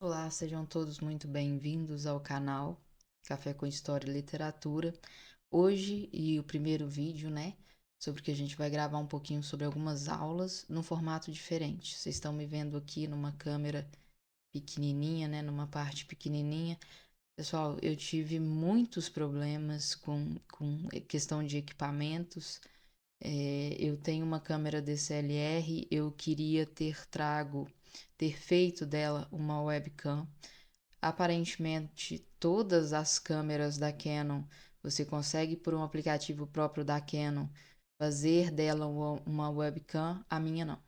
Olá, sejam todos muito bem-vindos ao canal Café com História e Literatura. Hoje, e o primeiro vídeo, né, sobre que a gente vai gravar um pouquinho sobre algumas aulas num formato diferente. Vocês estão me vendo aqui numa câmera pequenininha, né, numa parte pequenininha. Pessoal, eu tive muitos problemas com questão de equipamentos. Eu tenho uma câmera DSLR, eu queria ter feito dela uma webcam. Aparentemente, todas as câmeras da Canon, você consegue por um aplicativo próprio da Canon fazer dela uma webcam, a minha não.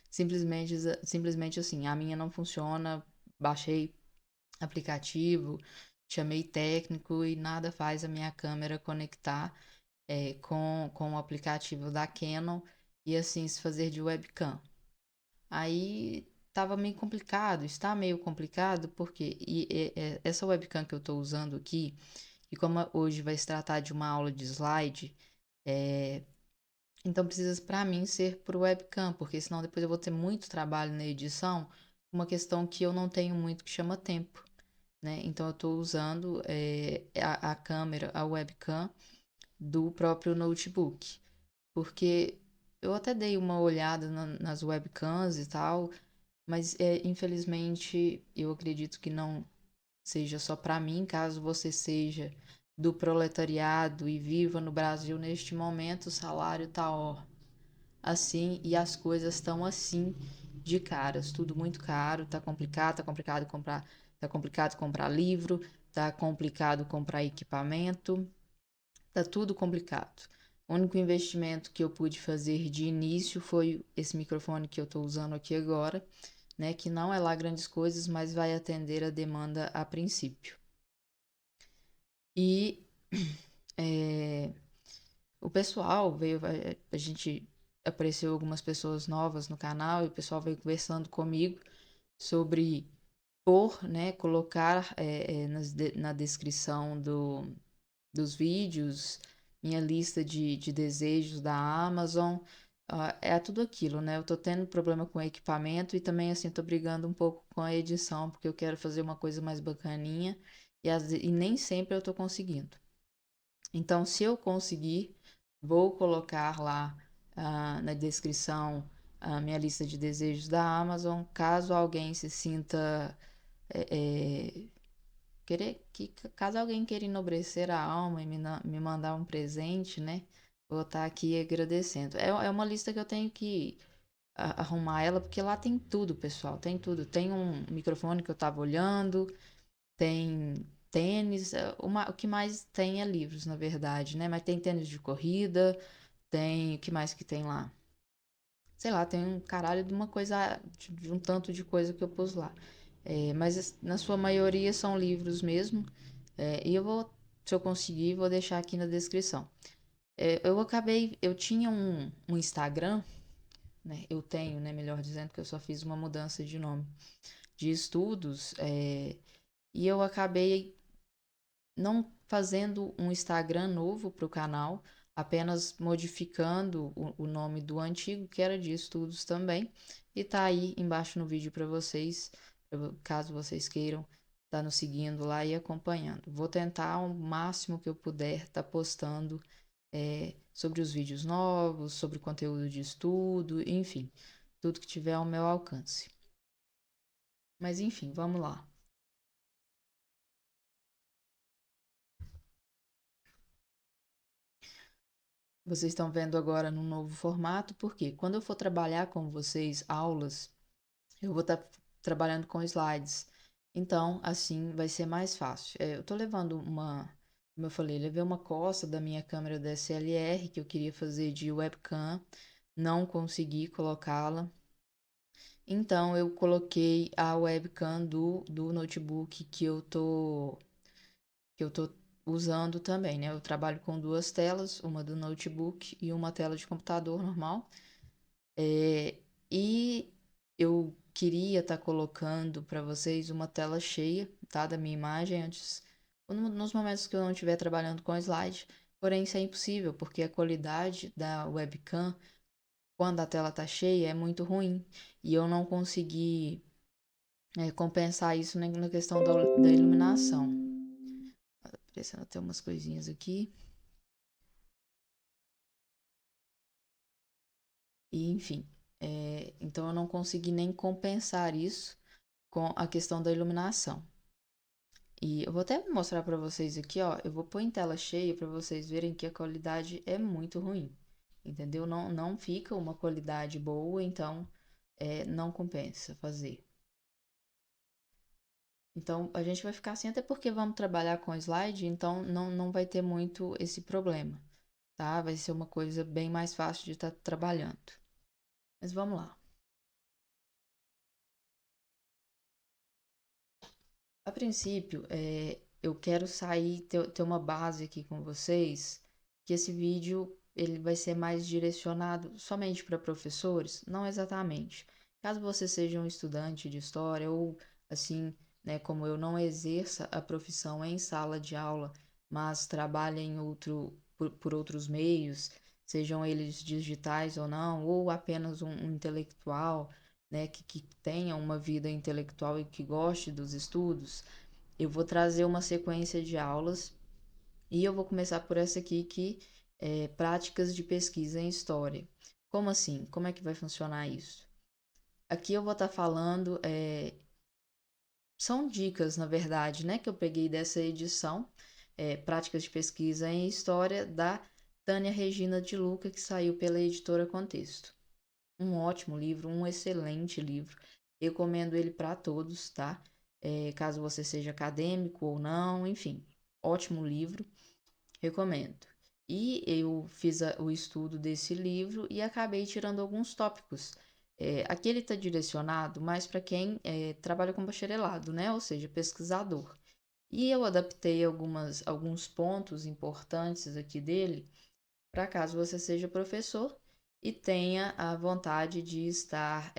Simplesmente assim, a minha não funciona. Baixei aplicativo, chamei técnico e nada faz a minha câmera conectar com o aplicativo da Canon e assim se fazer de webcam. Aí tava meio complicado, está meio complicado, porque essa webcam que eu estou usando aqui, e como hoje vai se tratar de uma aula de slide, é, então precisa para mim ser por webcam, porque senão depois eu vou ter muito trabalho na edição, uma questão que eu não tenho muito que chama tempo, né? Então eu estou usando a câmera, a webcam do próprio notebook, porque eu até dei uma olhada nas webcams e tal, mas infelizmente eu acredito que não seja só para mim, caso você seja do proletariado e viva no Brasil neste momento, o salário tá ó, assim e as coisas estão assim de caras, tudo muito caro, tá complicado comprar livro, tá complicado comprar equipamento, tá tudo complicado. O único investimento que eu pude fazer de início foi esse microfone que eu estou usando aqui agora, né, que não é lá grandes coisas, mas vai atender a demanda a princípio. E é, o pessoal veio, a gente apareceu algumas pessoas novas no canal e o pessoal veio conversando comigo sobre né, colocar na descrição dos vídeos minha lista de desejos da Amazon. É tudo aquilo, né? Eu tô tendo problema com o equipamento e também, assim, tô brigando um pouco com a edição, porque eu quero fazer uma coisa mais bacaninha e nem sempre eu tô conseguindo. Então, se eu conseguir, vou colocar lá na descrição a minha lista de desejos da Amazon, caso alguém se sinta é, é, caso alguém queira enobrecer a alma e me mandar um presente, né? Vou estar aqui agradecendo. É uma lista que eu tenho que arrumar ela, porque lá tem tudo, pessoal. Tem tudo. Tem um microfone que eu tava olhando, tem tênis. O que mais tem é livros, na verdade, né? Mas tem tênis de corrida, tem. O que mais que tem lá? Sei lá, tem um caralho de uma coisa, de um tanto de coisa que eu pus lá. Mas na sua maioria são livros mesmo. E eu vou, se eu conseguir, vou deixar aqui na descrição. Eu tinha um Instagram, né? Eu tenho, né? Melhor dizendo, que eu só fiz uma mudança de nome, de estudos, e eu acabei não fazendo um Instagram novo para o canal, apenas modificando o nome do antigo, que era de estudos também, e tá aí embaixo no vídeo para vocês, caso vocês queiram estar nos seguindo lá e acompanhando. Vou tentar o máximo que eu puder estar postando sobre os vídeos novos, sobre o conteúdo de estudo, enfim, tudo que tiver ao meu alcance. Mas enfim, vamos lá. Vocês estão vendo agora no novo formato, porque quando eu for trabalhar com vocês aulas, eu vou estar trabalhando com slides. Então, assim vai ser mais fácil. Eu estou levando como eu falei, levei uma costa da minha câmera DSLR que eu queria fazer de webcam, não consegui colocá-la. Então, eu coloquei a webcam do notebook que eu tô usando também, né? Eu trabalho com duas telas, uma do notebook e uma tela de computador normal. E eu queria estar colocando para vocês uma tela cheia, tá? Da minha imagem antes, nos momentos que eu não estiver trabalhando com slide. Porém, isso é impossível, porque a qualidade da webcam, quando a tela tá cheia, é muito ruim. E eu não consegui compensar isso na questão da iluminação. Tá aparecendo até umas coisinhas aqui. E, enfim, então eu não consegui nem compensar isso com a questão da iluminação. E eu vou até mostrar para vocês aqui, ó. Eu vou pôr em tela cheia para vocês verem que a qualidade é muito ruim, entendeu? Não fica uma qualidade boa, então não compensa fazer. Então a gente vai ficar assim, até porque vamos trabalhar com slide, então não vai ter muito esse problema, tá? Vai ser uma coisa bem mais fácil de estar trabalhando. Mas vamos lá. A princípio, eu quero sair, ter uma base aqui com vocês, que esse vídeo ele vai ser mais direcionado somente para professores? Não exatamente. Caso você seja um estudante de história ou assim, né, como eu não exerça a profissão em sala de aula, mas trabalhe por outros meios, sejam eles digitais ou não, ou apenas um intelectual, né, que tenha uma vida intelectual e que goste dos estudos, eu vou trazer uma sequência de aulas e eu vou começar por essa aqui que é práticas de pesquisa em história. Como assim? Como é que vai funcionar isso? Aqui eu vou estar falando, são dicas, na verdade, né, que eu peguei dessa edição, práticas de pesquisa em história da Tânia Regina de Luca, que saiu pela editora Contexto. Um ótimo livro, um excelente livro. Recomendo ele para todos, tá? Caso você seja acadêmico ou não, enfim, ótimo livro, recomendo. E eu fiz o estudo desse livro e acabei tirando alguns tópicos. Aqui ele está direcionado mais para quem trabalha com bacharelado, né? Ou seja, pesquisador. E eu adaptei alguns pontos importantes aqui dele para caso você seja professor e tenha a vontade de estar,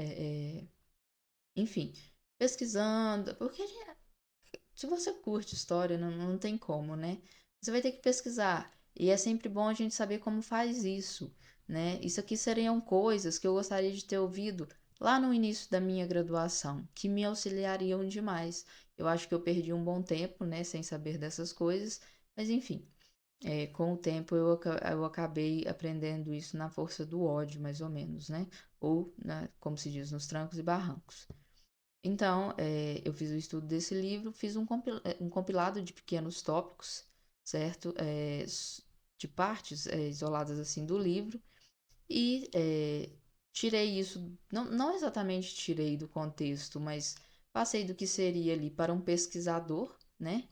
enfim, pesquisando, porque se você curte história, não tem como, né? Você vai ter que pesquisar. E é sempre bom a gente saber como faz isso, né? Isso aqui seriam coisas que eu gostaria de ter ouvido lá no início da minha graduação, que me auxiliariam demais. Eu acho que eu perdi um bom tempo, né, sem saber dessas coisas, mas enfim. Com o tempo eu acabei aprendendo isso na força do ódio, mais ou menos, né? Ou, como se diz, nos trancos e barrancos. Então, eu fiz o estudo desse livro, fiz um compilado de pequenos tópicos, certo? De partes isoladas assim do livro, e tirei isso, não exatamente tirei do contexto, mas passei do que seria ali para um pesquisador, né?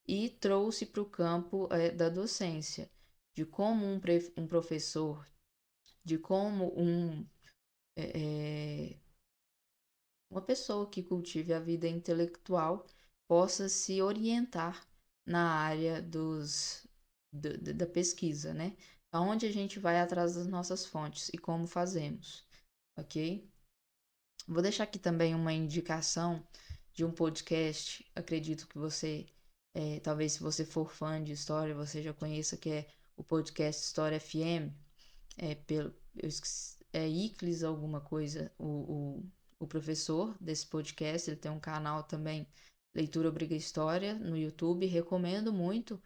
E trouxe para o campo da docência, de como um professor, de como é, uma pessoa que cultive a vida intelectual possa se orientar na área da pesquisa, né? Aonde a gente vai atrás das nossas fontes e como fazemos, ok? Vou deixar aqui também uma indicação de um podcast. Acredito que você, talvez se você for fã de história, você já conheça, que é o podcast História FM. Eu esqueci, Iclis alguma coisa, o professor desse podcast. Ele tem um canal também, Leitura Obriga História, no YouTube. Recomendo muito.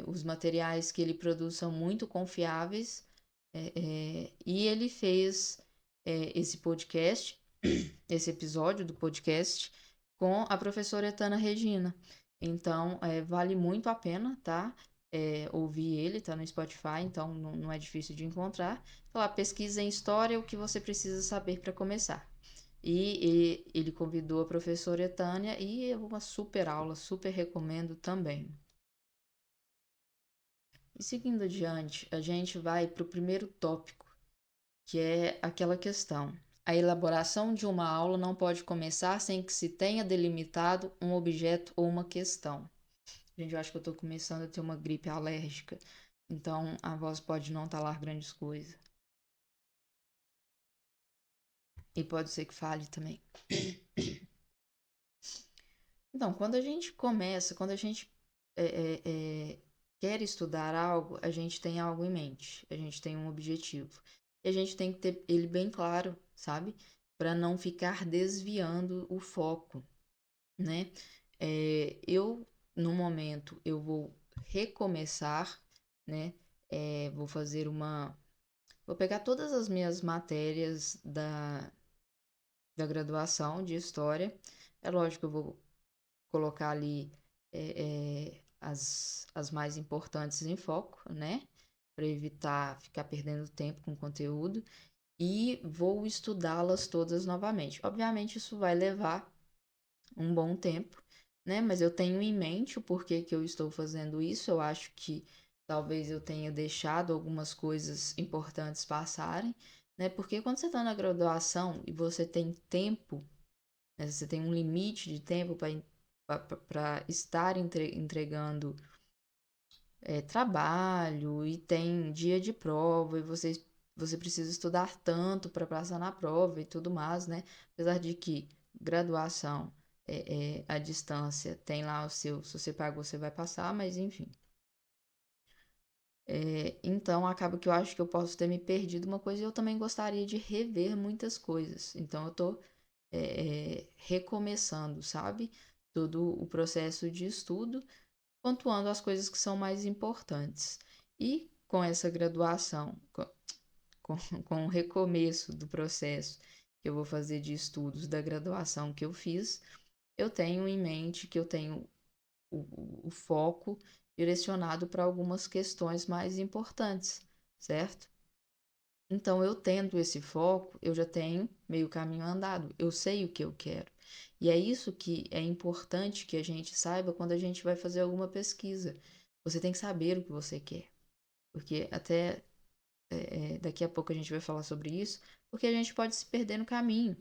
Os materiais que ele produz são muito confiáveis. E ele fez esse podcast, esse episódio do podcast, com a professora Etana Regina. Então, vale muito a pena, tá? Ouvir ele, tá no Spotify, então não é difícil de encontrar. Então, lá, pesquisa em história, o que você precisa saber para começar. E ele convidou a professora Etânia e é uma super aula, super recomendo também. E seguindo adiante, a gente vai para o primeiro tópico, que é aquela questão. A elaboração de uma aula não pode começar sem que se tenha delimitado um objeto ou uma questão. Gente, eu acho que eu tô começando a ter uma gripe alérgica, então a voz pode não estar lá grandes coisas. E pode ser que fale também. Então, quando a gente começa, quando a gente é, é, é, quer estudar algo, a gente tem algo em mente, a gente tem um objetivo. E a gente tem que ter ele bem claro, sabe? Para não ficar desviando o foco. né? Eu, no momento, eu vou recomeçar, né? Vou fazer uma. Vou pegar todas as minhas matérias da graduação de História. É lógico que eu vou colocar ali as mais importantes em foco, né? Para evitar ficar perdendo tempo com conteúdo. E vou estudá-las todas novamente. Obviamente, isso vai levar um bom tempo, né? Mas eu tenho em mente o porquê que eu estou fazendo isso. Eu acho que talvez eu tenha deixado algumas coisas importantes passarem, né? Porque quando você está na graduação e você tem tempo, né? Você tem um limite de tempo para estar entregando trabalho e tem dia de prova e você precisa estudar tanto para passar na prova e tudo mais, né? Apesar de que graduação à distância tem lá o seu, se você pagou, você vai passar, mas enfim. Então acaba que eu acho que eu posso ter me perdido uma coisa e eu também gostaria de rever muitas coisas. Então eu tô recomeçando, sabe? Todo o processo de estudo, pontuando as coisas que são mais importantes. E com essa graduação, com o recomeço do processo que eu vou fazer de estudos da graduação que eu fiz, eu tenho em mente que eu tenho o foco direcionado para algumas questões mais importantes, certo? Então, eu tendo esse foco, eu já tenho meio caminho andado, eu sei o que eu quero. E é isso que é importante que a gente saiba quando a gente vai fazer alguma pesquisa. Você tem que saber o que você quer, porque até daqui a pouco a gente vai falar sobre isso, porque a gente pode se perder no caminho,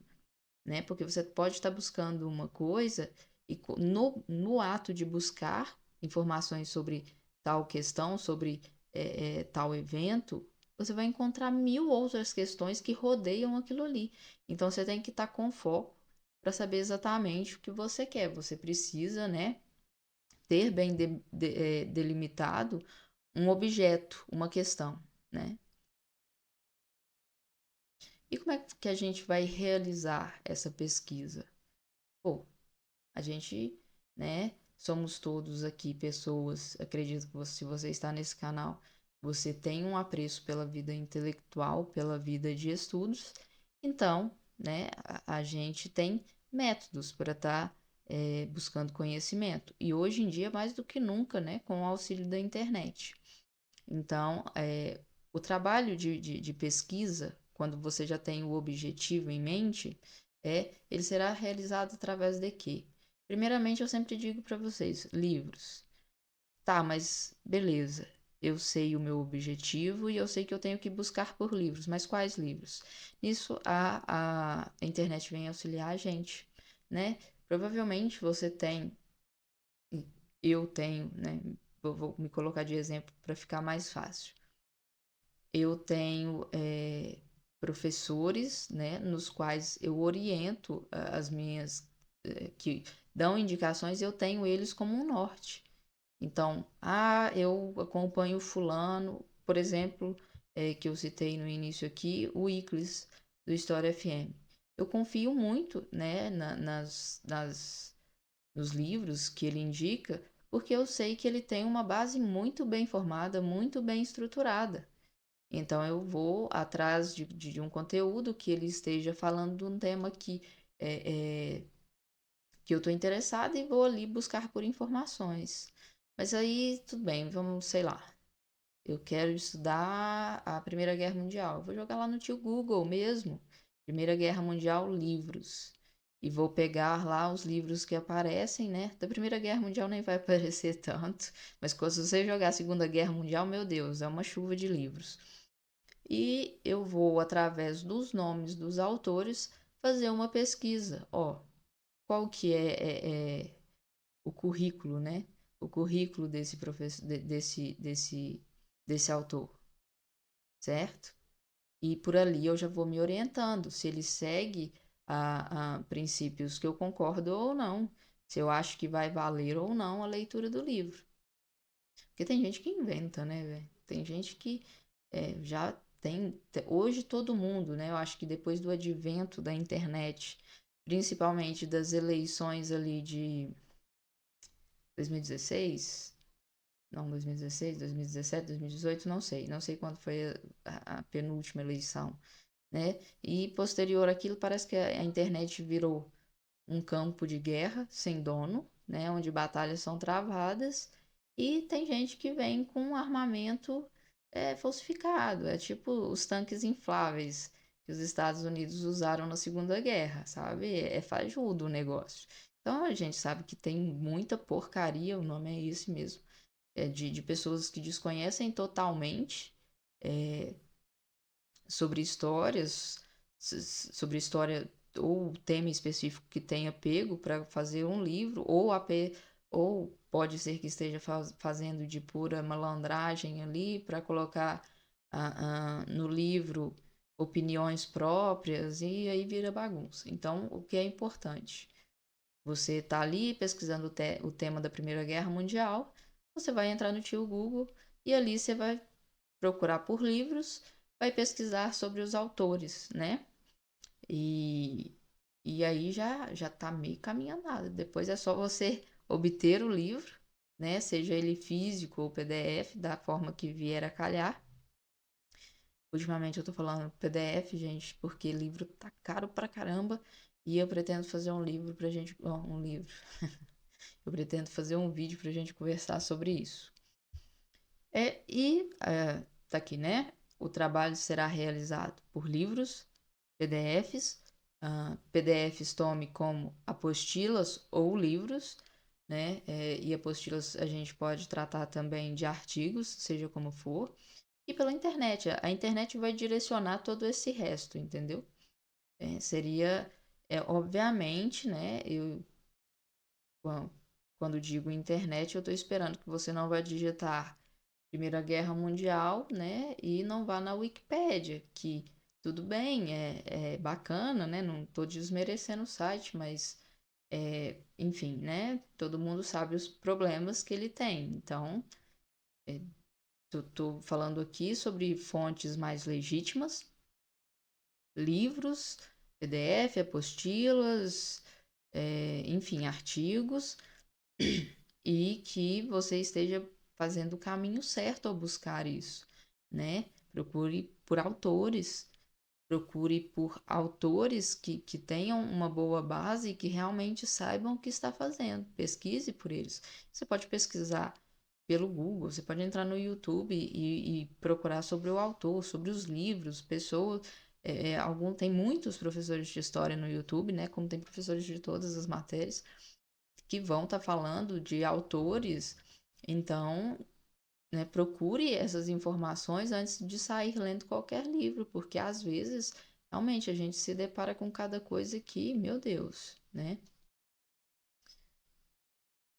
né? Porque você pode estar buscando uma coisa e no ato de buscar informações sobre tal questão, sobre tal evento, você vai encontrar mil outras questões que rodeiam aquilo ali. Então você tem que estar com foco para saber exatamente o que você quer. Você precisa, né, ter bem delimitado um objeto, uma questão, né? E como é que a gente vai realizar essa pesquisa? Pô, a gente, né, somos todos aqui pessoas, acredito que se você está nesse canal, você tem um apreço pela vida intelectual, pela vida de estudos, então, né, a gente tem métodos para estar buscando conhecimento. E hoje em dia, mais do que nunca, né, com o auxílio da internet. Então, o trabalho de pesquisa, quando você já tem o objetivo em mente, ele será realizado através de quê? Primeiramente, eu sempre digo para vocês, livros. Tá, mas beleza. Eu sei o meu objetivo e eu sei que eu tenho que buscar por livros, mas quais livros? Nisso a internet vem auxiliar a gente, né? Provavelmente você tem, eu tenho, né? Vou me colocar de exemplo para ficar mais fácil. Eu tenho professores, né, nos quais eu oriento as minhas, que dão indicações, eu tenho eles como um norte. Então, eu acompanho fulano, por exemplo, que eu citei no início aqui, o Iclis, do História FM. Eu confio muito, né, nos livros que ele indica, porque eu sei que ele tem uma base muito bem formada, muito bem estruturada. Então eu vou atrás de um conteúdo que ele esteja falando de um tema que eu estou interessada e vou ali buscar por informações. Mas aí tudo bem, vamos, sei lá. Eu quero estudar a Primeira Guerra Mundial. Vou jogar lá no tio Google mesmo. Primeira Guerra Mundial, livros. E vou pegar lá os livros que aparecem, né? Da Primeira Guerra Mundial nem vai aparecer tanto. Mas quando você jogar a Segunda Guerra Mundial, meu Deus, é uma chuva de livros. E eu vou, através dos nomes dos autores, fazer uma pesquisa. Ó, qual que é o currículo, né? O currículo desse professor, desse autor, certo? E por ali eu já vou me orientando se ele segue a princípios que eu concordo ou não, se eu acho que vai valer ou não a leitura do livro. Porque tem gente que inventa, né, velho? Tem gente que já tem. Hoje todo mundo, né? Eu acho que depois do advento da internet, principalmente das eleições ali de 2016, não, 2016, 2017, 2018, não sei, não sei quando foi a penúltima eleição, né? E posterior àquilo, parece que a internet virou um campo de guerra sem dono, né? Onde batalhas são travadas e tem gente que vem com um armamento falsificado, é tipo os tanques infláveis que os Estados Unidos usaram na Segunda Guerra, sabe? É fajudo o negócio. Então a gente sabe que tem muita porcaria, o nome é esse mesmo, de pessoas que desconhecem totalmente é, sobre histórias, sobre história ou tema específico que tenha pego para fazer um livro, ou pode ser que esteja fazendo de pura malandragem ali para colocar no livro opiniões próprias e aí vira bagunça. Então, o que é importante? Você está ali pesquisando o tema da Primeira Guerra Mundial, você vai entrar no tio Google e ali você vai procurar por livros, vai pesquisar sobre os autores, né? E, e aí já tá meio caminho andado. Depois é só você obter o livro, né? Seja ele físico ou PDF, da forma que vier a calhar. Ultimamente eu tô falando PDF, gente, porque livro tá caro pra caramba e eu pretendo fazer um livro pra gente, um livro. Eu pretendo fazer um vídeo pra gente conversar sobre isso. Tá aqui, né? O trabalho será realizado por livros, PDFs, PDFs tome como apostilas ou livros, né? E apostilas a gente pode tratar também de artigos, seja como for, e pela internet. A internet vai direcionar todo esse resto, entendeu? Seria, obviamente, né? Quan- quando digo internet, eu estou esperando que você não vai digitar Primeira Guerra Mundial, né? E não vá na Wikipédia, que tudo bem, é bacana, né? Não estou desmerecendo o site, mas enfim, né? Todo mundo sabe os problemas que ele tem. Então, estou falando aqui sobre fontes mais legítimas, livros, PDF, apostilas, enfim, artigos, e que você esteja fazendo o caminho certo ao buscar isso, né? Procure por autores que tenham uma boa base e que realmente saibam o que está fazendo. Pesquise por eles. Você pode pesquisar pelo Google, você pode entrar no YouTube e procurar sobre o autor, sobre os livros, pessoas. Tem muitos professores de história no YouTube, né? Como tem professores de todas as matérias que vão estar falando de autores. Então, né, procure essas informações antes de sair lendo qualquer livro, porque às vezes realmente a gente se depara com cada coisa que, meu Deus, né?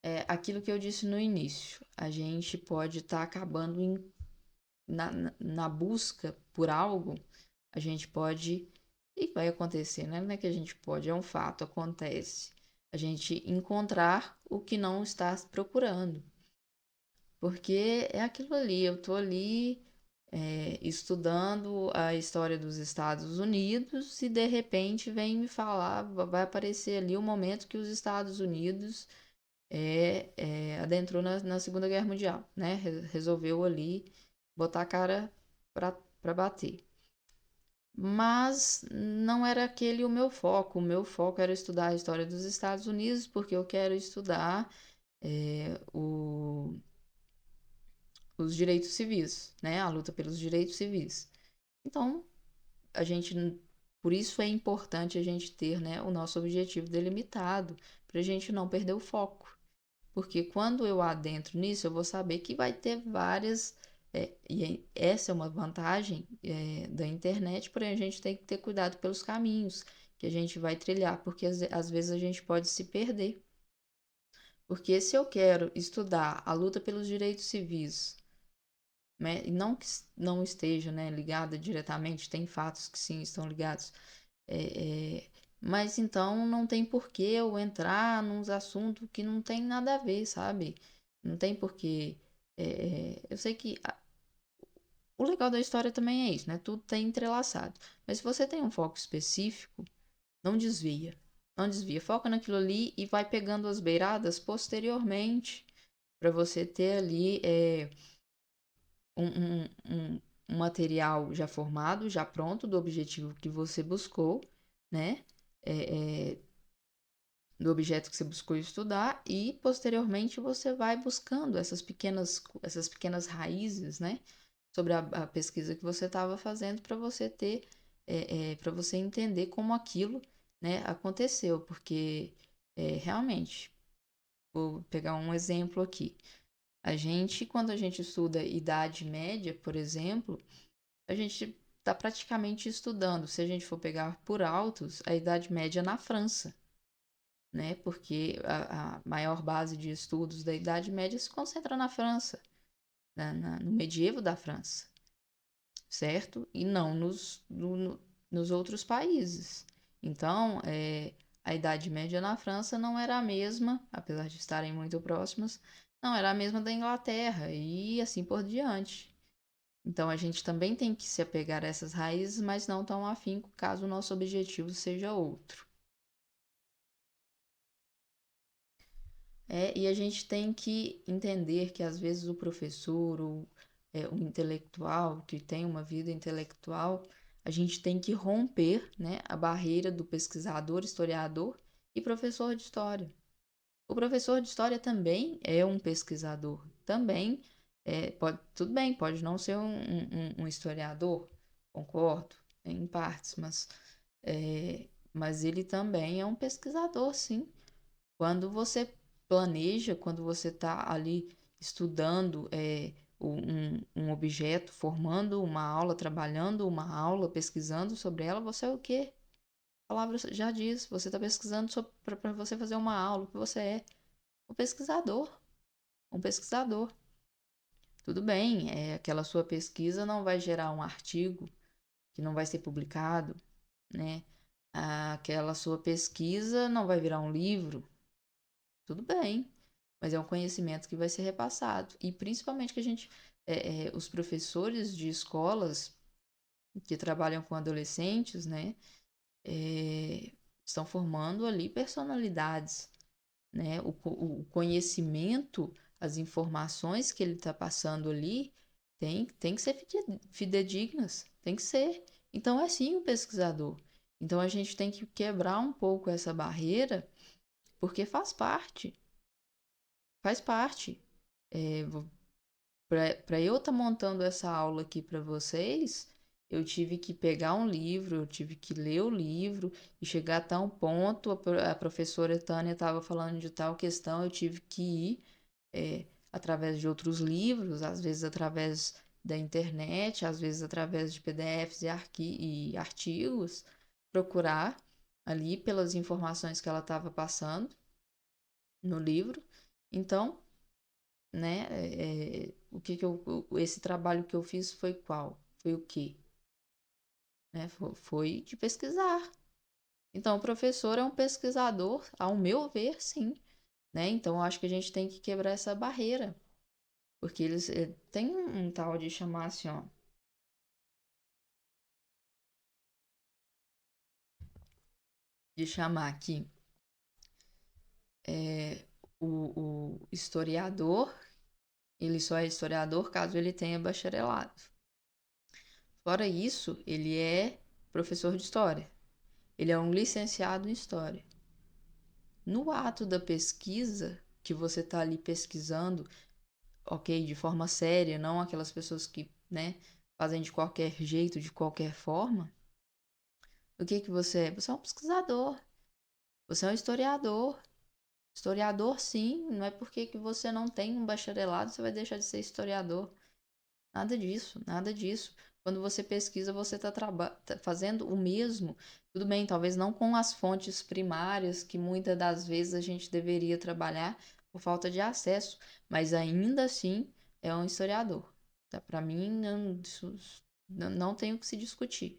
É aquilo que eu disse no início, a gente pode estar acabando na busca por algo, a gente pode, e vai acontecer, né? Não é que a gente pode, é um fato, acontece. A gente encontrar o que não está procurando. Porque é aquilo ali, eu tô ali estudando a história dos Estados Unidos e de repente vem me falar, vai aparecer ali o momento que os Estados Unidos adentrou na Segunda Guerra Mundial, né? Resolveu ali botar a cara para bater. Mas não era aquele o meu foco. O meu foco era estudar a história dos Estados Unidos, porque eu quero estudar os direitos civis, né? A luta pelos direitos civis. Então, a gente, por isso é importante a gente ter, né, o nosso objetivo delimitado, para a gente não perder o foco. Porque quando eu adentro nisso, eu vou saber que vai ter várias. E essa é uma vantagem da internet, porém a gente tem que ter cuidado pelos caminhos que a gente vai trilhar, porque às vezes a gente pode se perder. Porque se eu quero estudar a luta pelos direitos civis, né, e não que não esteja, né, ligada diretamente, tem fatos que sim estão ligados, é, é, mas então não tem porquê eu entrar nos assuntos que não tem nada a ver, sabe? Não tem porquê. Eu sei que o legal da história também é isso, né? Tudo tá entrelaçado. Mas se você tem um foco específico, não desvia. Não desvia, foca naquilo ali e vai pegando as beiradas posteriormente para você ter ali um material já formado, já pronto, do objetivo que você buscou, né? É, do objeto que você buscou estudar e posteriormente você vai buscando essas pequenas raízes, né? Sobre a pesquisa que você estava fazendo para você ter, para você entender como aquilo, né, aconteceu, porque realmente, vou pegar um exemplo aqui. Quando a gente estuda Idade Média, por exemplo, a gente está praticamente estudando, se a gente for pegar por altos, a Idade Média na França, né? Porque a maior base de estudos da Idade Média se concentra na França, no medievo da França, certo? E não nos outros países. Então, a Idade Média na França não era a mesma, apesar de estarem muito próximas, não era a mesma da Inglaterra e assim por diante. Então, a gente também tem que se apegar a essas raízes, mas não tão afinco caso o nosso objetivo seja outro. E a gente tem que entender que às vezes o professor ou o intelectual que tem uma vida intelectual, a gente tem que romper, né, a barreira do pesquisador, historiador e professor de história. O professor de história também é um pesquisador, também tudo bem, pode não ser um historiador, concordo, em partes, mas ele também é um pesquisador, sim. Quando você planeja, quando você está ali estudando um objeto, formando uma aula, trabalhando uma aula, pesquisando sobre ela, você é o quê? A palavra já diz, você está pesquisando para você fazer uma aula, o que você é? Um pesquisador. Um pesquisador. Tudo bem, aquela sua pesquisa não vai gerar um artigo que não vai ser publicado, né? Aquela sua pesquisa não vai virar um livro, tudo bem, mas é um conhecimento que vai ser repassado. E principalmente que os professores de escolas que trabalham com adolescentes, né, é, estão formando ali personalidades, né? O conhecimento, as informações que ele está passando ali tem que ser fidedignas, tem que ser. Então é sim o pesquisador. Então a gente tem que quebrar um pouco essa barreira, porque faz parte. Faz parte. É, para eu estar montando essa aula aqui para vocês, eu tive que pegar um livro, eu tive que ler o livro e chegar a tal ponto. A professora Tânia estava falando de tal questão, eu tive que ir através de outros livros, às vezes através da internet, às vezes através de PDFs e artigos, procurar ali pelas informações que ela estava passando no livro. Então, né? Esse trabalho que eu fiz foi qual? Foi o quê? Né? Foi de pesquisar. Então, o professor é um pesquisador, ao meu ver, sim, né? Então, eu acho que a gente tem que quebrar essa barreira, porque eles têm um tal de chamar assim, ó, de chamar aqui é, o historiador, ele só é historiador caso ele tenha bacharelado. Fora isso, ele é professor de história. Ele é um licenciado em história. No ato da pesquisa, que você está ali pesquisando, ok, de forma séria, não aquelas pessoas que, né, fazem de qualquer jeito, de qualquer forma, o que que você é? Você é um pesquisador, você é um historiador. Historiador, sim, não é porque que você não tem um bacharelado, você vai deixar de ser historiador. Nada disso, nada disso. Quando você pesquisa, você está fazendo o mesmo. Tudo bem, talvez não com as fontes primárias, que muitas das vezes a gente deveria trabalhar por falta de acesso, mas ainda assim é um historiador. Tá? Para mim, não tem o que se discutir.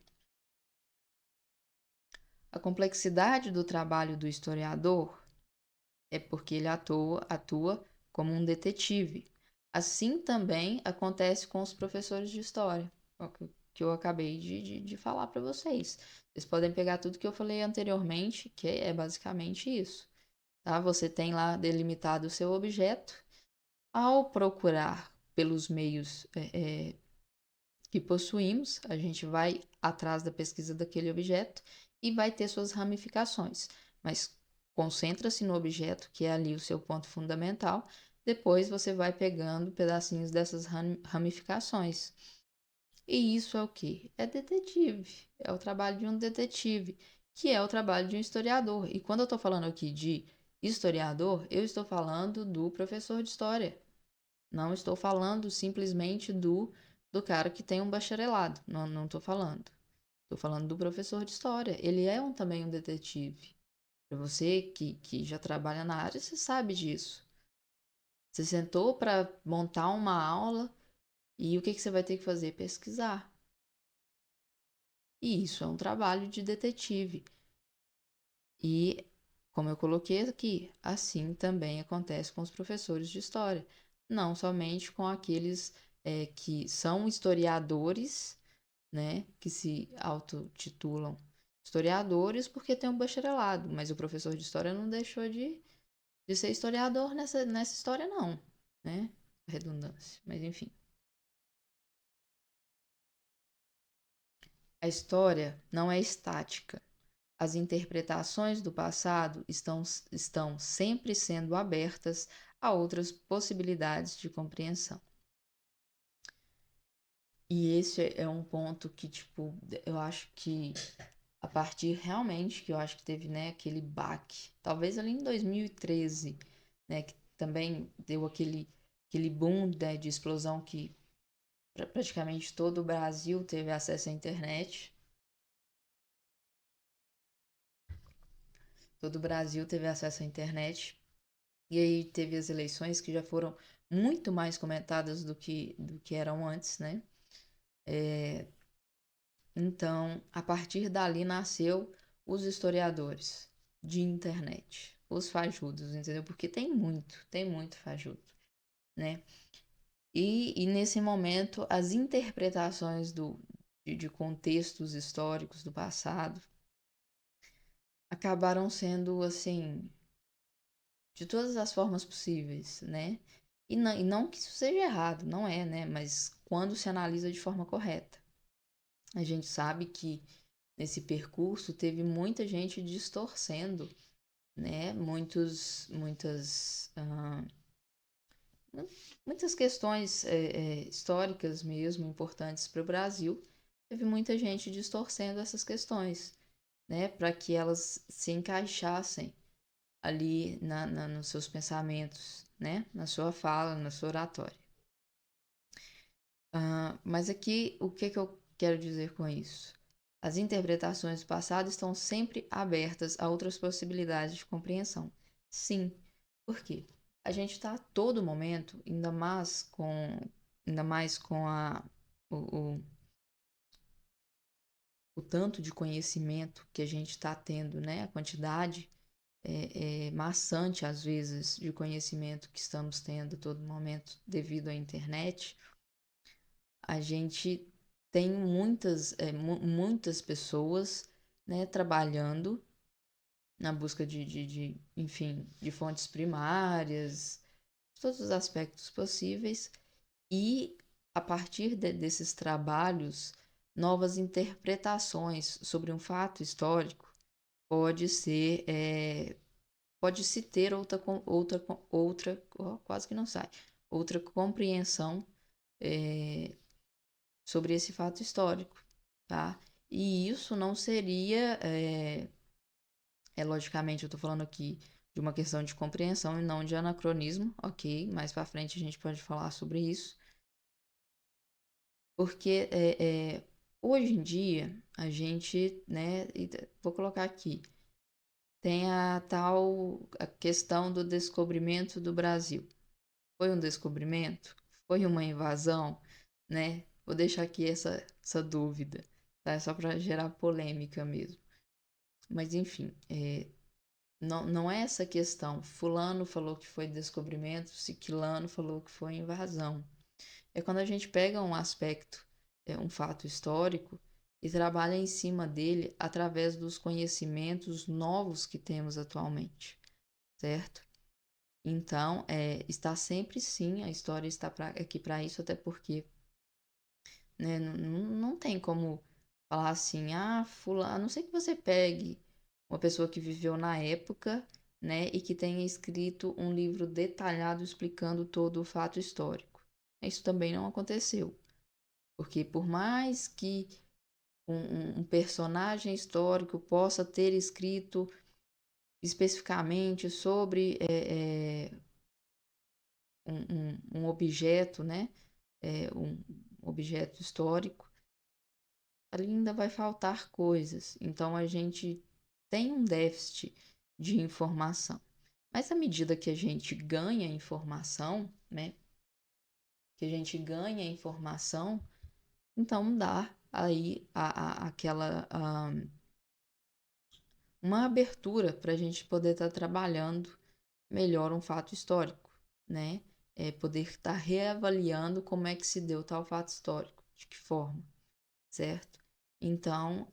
A complexidade do trabalho do historiador é porque ele atua como um detetive. Assim também acontece com os professores de história. que eu acabei de falar para vocês. Vocês podem pegar tudo que eu falei anteriormente, que é basicamente isso, tá? Você tem lá delimitado o seu objeto. Ao procurar pelos meios que possuímos, a gente vai atrás da pesquisa daquele objeto e vai ter suas ramificações. Mas concentra-se no objeto, que é ali o seu ponto fundamental. Depois você vai pegando pedacinhos dessas ramificações. E isso é o que? É detetive. É o trabalho de um detetive, que é o trabalho de um historiador. E quando eu estou falando aqui de historiador, eu estou falando do professor de história. Não estou falando simplesmente do cara que tem um bacharelado. Não estou falando. Estou falando do professor de história. Ele é também um detetive. Para você que já trabalha na área, você sabe disso. Você sentou para montar uma aula e o que você vai ter que fazer? Pesquisar. E isso é um trabalho de detetive. E, como eu coloquei aqui, assim também acontece com os professores de história. Não somente com aqueles que são historiadores, né, que se autotitulam historiadores porque tem um bacharelado, mas o professor de história não deixou de ser historiador nessa história, não, né? Redundância, mas enfim. A história não é estática. As interpretações do passado estão sempre sendo abertas a outras possibilidades de compreensão. E esse é um ponto que, tipo, eu acho que a partir realmente que eu acho que teve, né, aquele baque, talvez ali em 2013, né, que também deu aquele boom, né, de explosão que praticamente todo o Brasil teve acesso à internet. Todo o Brasil teve acesso à internet. E aí teve as eleições que já foram muito mais comentadas do que eram antes, né? Então, a partir dali nasceu os historiadores de internet, os fajudos, entendeu? Porque tem muito fajudo, né? E nesse momento, as interpretações de contextos históricos do passado acabaram sendo, assim, de todas as formas possíveis, né? E não que isso seja errado, não é, né? Mas quando se analisa de forma correta. A gente sabe que nesse percurso teve muita gente distorcendo, né? Muitas questões históricas mesmo importantes para o Brasil. Teve muita gente distorcendo essas questões, né? Para que elas se encaixassem ali nos seus pensamentos, né? Na sua fala, na sua oratória. Mas aqui, o que eu quero dizer com isso? As interpretações do passado estão sempre abertas a outras possibilidades de compreensão. Sim, por quê? A gente está a todo momento, ainda mais com o, o, o tanto de conhecimento que a gente está tendo, né? A quantidade maçante, às vezes, de conhecimento que estamos tendo a todo momento devido à internet. A gente tem muitas pessoas, né, trabalhando na busca enfim, de fontes primárias, de todos os aspectos possíveis, e a partir desses trabalhos, novas interpretações sobre um fato histórico pode ser, pode-se ter quase que não sai, outra compreensão sobre esse fato histórico, tá? E isso não seria, logicamente, eu estou falando aqui de uma questão de compreensão e não de anacronismo, ok? Mais para frente a gente pode falar sobre isso, porque hoje em dia a gente, né, vou colocar aqui, tem a questão do descobrimento do Brasil. Foi um descobrimento? Foi uma invasão? Né? Vou deixar aqui essa dúvida, tá? É só para gerar polêmica mesmo. Mas enfim, não é essa questão. Fulano falou que foi descobrimento, Ciclano falou que foi invasão. É quando a gente pega um aspecto um fato histórico e trabalha em cima dele através dos conhecimentos novos que temos atualmente, certo? Então, está sempre sim, a história está aqui para isso, até porque, né, não tem como falar assim, fulano, a não sei que você pegue uma pessoa que viveu na época, né, e que tenha escrito um livro detalhado explicando todo o fato histórico. Isso também não aconteceu, porque por mais que um personagem histórico possa ter escrito especificamente sobre um objeto, né? Um objeto histórico, ali ainda vai faltar coisas. Então a gente tem um déficit de informação. Mas à medida que a gente ganha informação, né? Que a gente ganha informação, então dá aí aquela uma abertura para a gente poder estar trabalhando melhor um fato histórico, né? Poder estar reavaliando como é que se deu tal fato histórico, de que forma, certo? Então,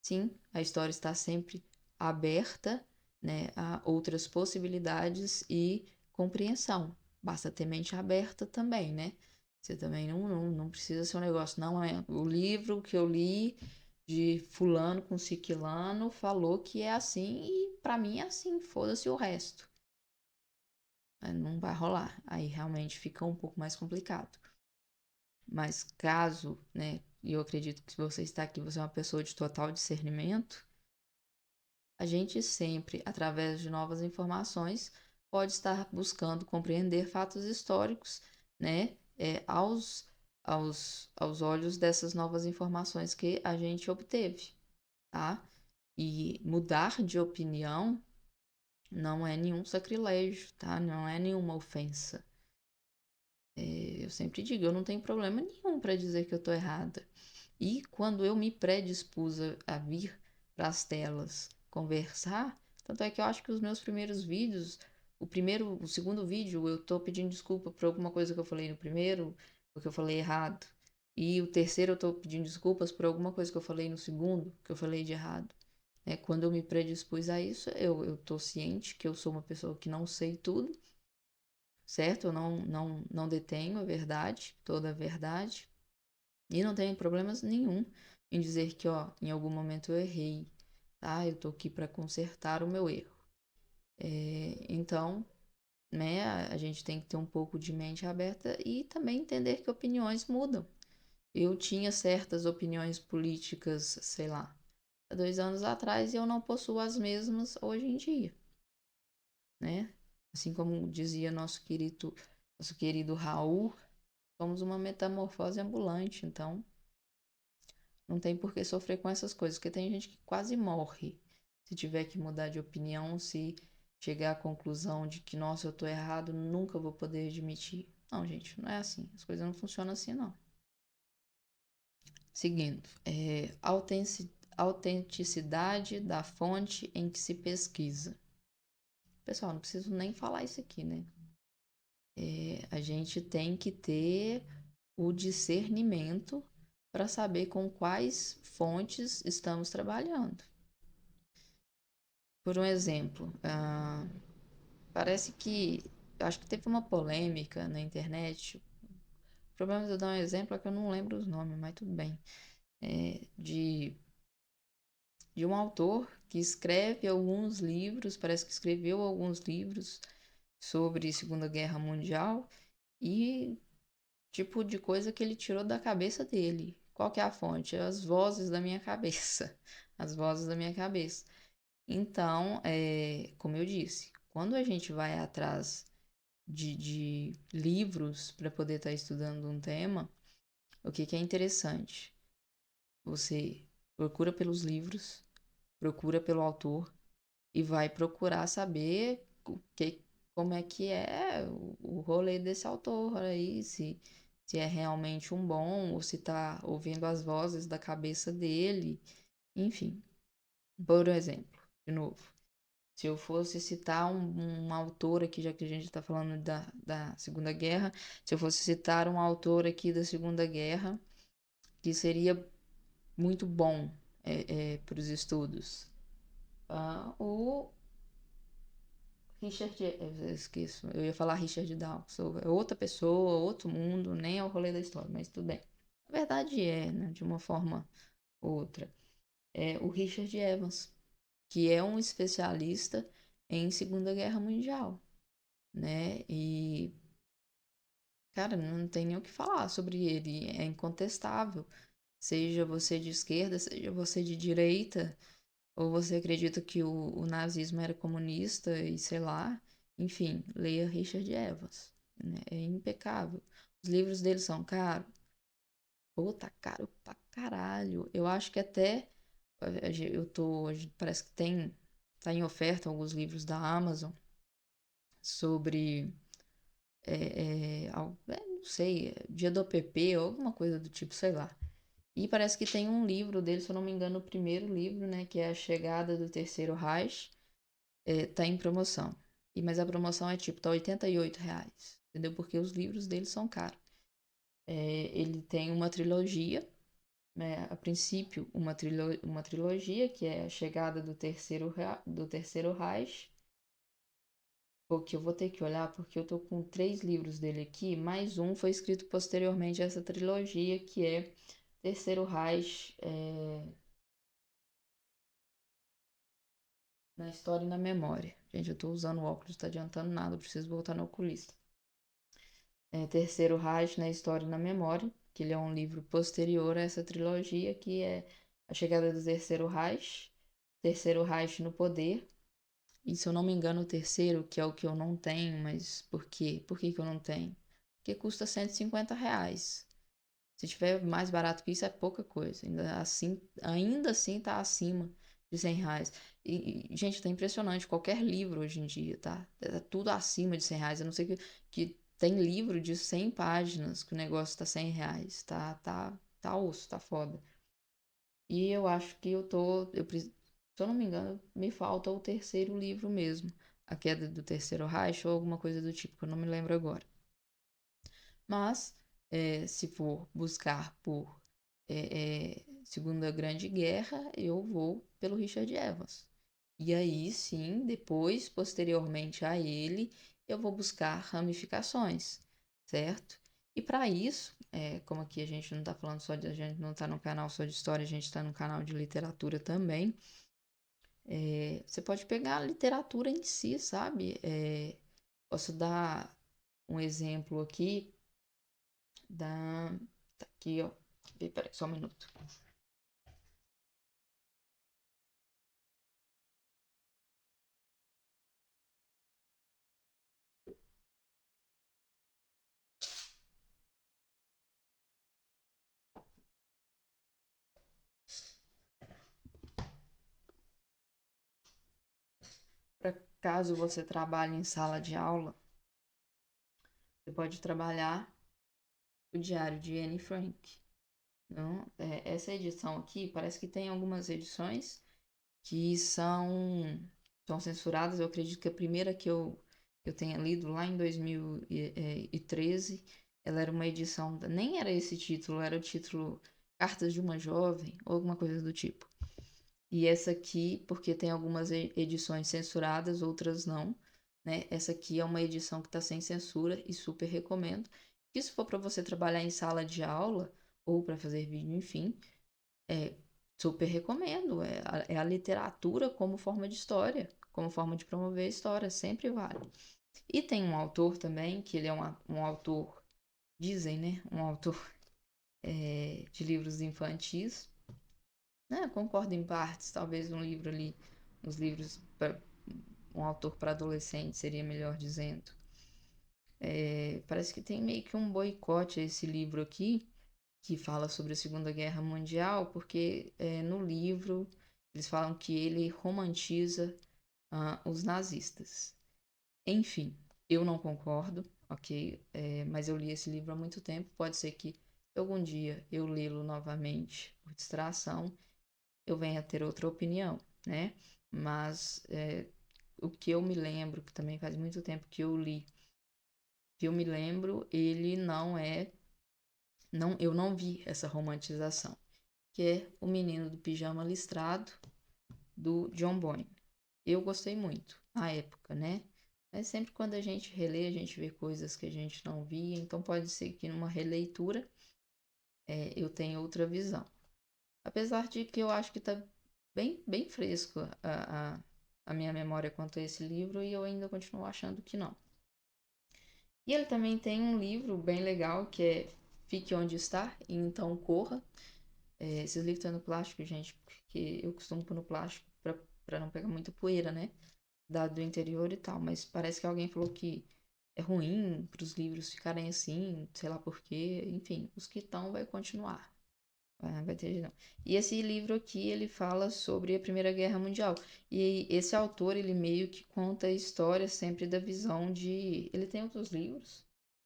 sim, a história está sempre aberta, né, a outras possibilidades e compreensão. Basta ter mente aberta também, né? Você também não precisa ser um negócio, não é o livro que eu li de fulano com ciclano falou que é assim e para mim é assim, foda-se o resto. Não vai rolar. Aí realmente fica um pouco mais complicado. Mas caso, né, e eu acredito que se você está aqui, você é uma pessoa de total discernimento, a gente sempre, através de novas informações, pode estar buscando compreender fatos históricos, né, aos olhos dessas novas informações que a gente obteve, tá? E mudar de opinião não é nenhum sacrilégio, tá? Não é nenhuma ofensa. Eu sempre digo, eu não tenho problema nenhum para dizer que eu estou errada. E quando eu me predispus a vir para as telas conversar, tanto é que eu acho que os meus primeiros vídeos, o segundo vídeo, eu estou pedindo desculpa por alguma coisa que eu falei no primeiro, porque eu falei errado. E o terceiro eu estou pedindo desculpas por alguma coisa que eu falei no segundo, que eu falei de errado. Quando eu me predispus a isso, eu estou ciente que eu sou uma pessoa que não sei tudo, certo? Eu não detenho a verdade, toda a verdade. E não tenho problemas nenhum em dizer que, ó, em algum momento eu errei, tá? Eu tô aqui para consertar o meu erro. Então, né, a gente tem que ter um pouco de mente aberta e também entender que opiniões mudam. Eu tinha certas opiniões políticas, sei lá, há 2 anos atrás e eu não possuo as mesmas hoje em dia, né? Assim como dizia nosso querido Raul, somos uma metamorfose ambulante, então não tem por que sofrer com essas coisas, porque tem gente que quase morre se tiver que mudar de opinião, se chegar à conclusão de que, nossa, eu tô errado, nunca vou poder admitir. Não, gente, não é assim. As coisas não funcionam assim, não. Seguindo, autenticidade da fonte em que se pesquisa. Pessoal, não preciso nem falar isso aqui, né? A gente tem que ter o discernimento para saber com quais fontes estamos trabalhando. Por um exemplo, parece que, acho que teve uma polêmica na internet. O problema de eu dar um exemplo é que eu não lembro os nomes, mas tudo bem. De um autor que escreve alguns livros, parece que escreveu alguns livros sobre Segunda Guerra Mundial e tipo de coisa que ele tirou da cabeça dele. Qual que é a fonte? As vozes da minha cabeça. As vozes da minha cabeça. Então, como eu disse, quando a gente vai atrás de livros para poder estar estudando um tema, o que é interessante? Você procura pelos livros, procura pelo autor e vai procurar saber como é que é o rolê desse autor aí, se é realmente um bom ou se está ouvindo as vozes da cabeça dele, enfim. Por exemplo, de novo, se eu fosse citar um autor aqui, já que a gente está falando da Segunda Guerra, se eu fosse citar um autor aqui da Segunda Guerra, que seria muito bom para os estudos. O Richard, eu esqueço, eu ia falar Richard Dawkins, é outra pessoa, outro mundo, nem é o rolê da história, mas tudo bem. Na verdade né, de uma forma ou outra. É o Richard Evans, que é um especialista em Segunda Guerra Mundial, né? E, cara, não tem nem o que falar sobre ele, é incontestável. Seja você de esquerda, seja você de direita, ou você acredita que o nazismo era comunista e sei lá, enfim, leia Richard Evans, né? É impecável. Os livros dele são caros. Pô, tá caro pra caralho. Eu acho que até parece que tá em oferta alguns livros da Amazon sobre, não sei, dia do app ou alguma coisa do tipo, sei lá. E parece que tem um livro dele, se eu não me engano, o primeiro livro, né, que é A Chegada do Terceiro Reich, tá em promoção. Mas a promoção é tipo, tá R$ 88, entendeu? Porque os livros dele são caros. Ele tem uma trilogia, né, a princípio, uma trilogia, que é A Chegada do Terceiro Reich, porque eu vou ter que olhar, porque eu tô com 3 livros dele aqui, mais um foi escrito posteriormente a essa trilogia, que é Terceiro Reich, na história e na memória. Gente, eu tô usando óculos, não tá adiantando nada, eu preciso voltar no oculista. Terceiro Reich, na história e na memória, que ele é um livro posterior a essa trilogia, que é A Chegada do Terceiro Reich no Poder. E se eu não me engano, o terceiro, que é o que eu não tenho, mas por quê? Por que que eu não tenho? Porque custa R$ 150. Se tiver mais barato que isso, é pouca coisa. Ainda assim tá acima de R$ 100. Gente, tá impressionante. Qualquer livro hoje em dia, tá? É tudo acima de R$ 100. A não ser que tem livro de 100 páginas que o negócio tá R$ 100. Tá osso, tá foda. E eu acho que se eu não me engano, me falta o terceiro livro mesmo. A Queda do Terceiro Reich ou alguma coisa do tipo, que eu não me lembro agora. Mas, se for buscar por Segunda Grande Guerra, eu vou pelo Richard Evans. E aí, sim, depois, posteriormente a ele, eu vou buscar ramificações, certo? E para isso, como aqui a gente não está falando só a gente não está no canal só de história, a gente está no canal de literatura também. Você pode pegar a literatura em si, sabe? Posso dar um exemplo aqui da. Tá aqui, ó. Peraí, só um minuto. Pra caso você trabalhe em sala de aula, você pode trabalhar o Diário de Anne Frank. Não, essa edição aqui, parece que tem algumas edições que são censuradas. Eu acredito que a primeira que eu tenha lido lá em 2013, ela era uma edição, nem era esse título, era o título Cartas de uma Jovem, ou alguma coisa do tipo. E essa aqui, porque tem algumas edições censuradas, outras não, né? Essa aqui é uma edição que está sem censura e super recomendo. E se for para você trabalhar em sala de aula ou para fazer vídeo, enfim, é, super recomendo. É a literatura como forma de história, como forma de promover a história, sempre vale. E tem um autor também, que ele é um autor, dizem, né? Um autor de livros infantis, né? Concordo em partes, talvez um livro ali, uns livros para um autor para adolescente seria melhor dizendo. Parece que tem meio que um boicote a esse livro aqui, que fala sobre a Segunda Guerra Mundial, porque no livro eles falam que ele romantiza os nazistas. Enfim, eu não concordo, ok? Mas eu li esse livro há muito tempo. Pode ser que algum dia eu lê-lo novamente por distração, eu venha a ter outra opinião, né? Mas o que eu me lembro, que também faz muito tempo que eu li, que eu me lembro, ele não é eu não vi essa romantização, que é O Menino do Pijama Listrado, do John Boyne. Eu gostei muito, na época, né? Mas sempre quando a gente relê, a gente vê coisas que a gente não via, então pode ser que numa releitura eu tenha outra visão. Apesar de que eu acho que tá bem fresco a minha memória quanto a esse livro e eu ainda continuo achando que não. E ele também tem um livro bem legal que é Fique Onde Está e Então Corra. Esses livros estão no plástico, gente, porque eu costumo pôr no plástico pra não pegar muita poeira, né? Dado do interior e tal. Mas parece que alguém falou que é ruim para os livros ficarem assim, sei lá por quê. Enfim, os que estão vai continuar. Vai ter jeito não. E esse livro aqui, ele fala sobre a Primeira Guerra Mundial. E esse autor, ele meio que conta a história sempre da visão de... Ele tem outros livros,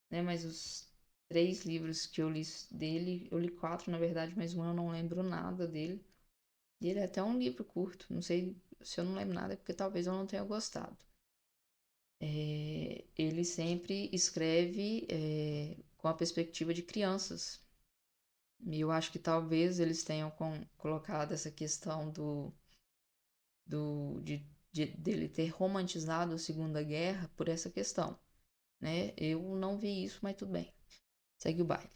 né? Mas os 3 livros que eu li dele, eu li 4, na verdade, mas um eu não lembro nada dele. E ele é até um livro curto. Não sei se eu não lembro nada, é porque talvez eu não tenha gostado. Ele sempre escreve com a perspectiva de crianças. E eu acho que talvez eles tenham colocado essa questão dele ter romantizado a Segunda Guerra por essa questão, né? Eu não vi isso, mas tudo bem. Segue o baile.